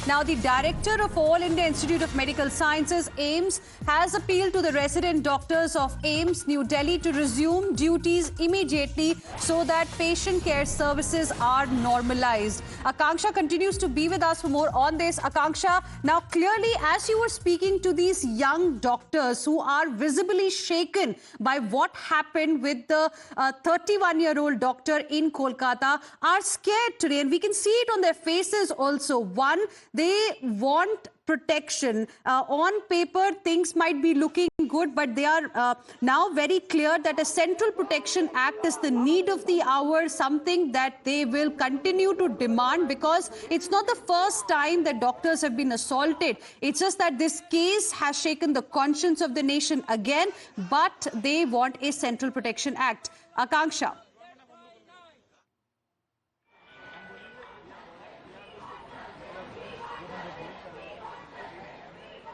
Now, the director of All India Institute of Medical Sciences, AIIMS, has appealed to the resident doctors of AIIMS, New Delhi, to resume duties immediately so that patient care services are normalized. Akanksha continues to be with us for more on this. Akanksha, now clearly, as you were speaking to these young doctors who are visibly shaken by what happened with the 31-year-old doctor in Kolkata, are scared today, and we can see it on their faces also. One, they want protection. On paper, things might be looking good, but they are now very clear that a Central Protection Act is the need of the hour, something that they will continue to demand, because it's not the first time that doctors have been assaulted. It's just that this case has shaken the conscience of the nation again, but they want a Central Protection Act. Akanksha.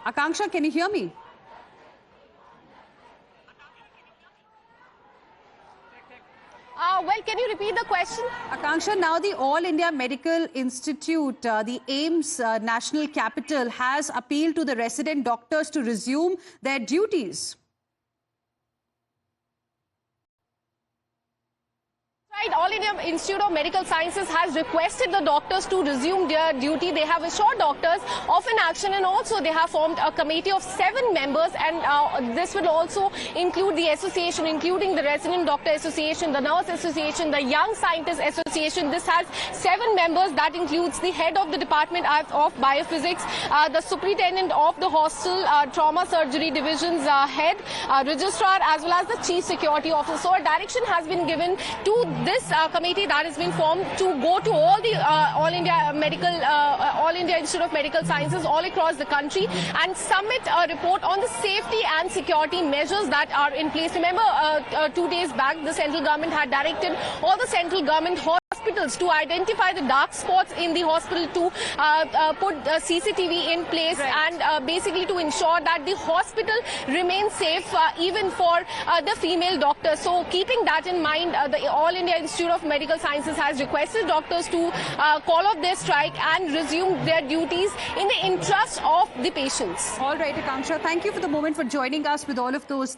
Akanksha, can you hear me? Well, can you repeat the question? Akanksha, now the All India Medical Institute, the AIIMS National Capital, has appealed to the resident doctors to resume their duties. All India Institute of Medical Sciences has requested the doctors to resume their duty. They have assured doctors of an action, and also they have formed a committee of 7 members, and this will also include the association, including the Resident Doctor Association, the Nurse Association, the Young Scientist Association. This has 7 members. That includes the head of the Department of Biophysics, the superintendent of the hostel, trauma surgery division's head, registrar, as well as the chief security officer. So a direction has been given to this committee that has been formed to go to all the All India Institute of Medical Sciences all across the country and submit a report on the safety and security measures that are in place. Remember, 2 days back, the central government had directed all the central government hospitals to identify the dark spots in the hospital, to put CCTV in place, and basically to ensure that the hospital remains safe even for the female doctors. So keeping that in mind, the All India Institute of Medical Sciences has requested doctors to call off their strike and resume their duties in the interest of the patients. All right, Akanksha, thank you for the moment for joining us with all of those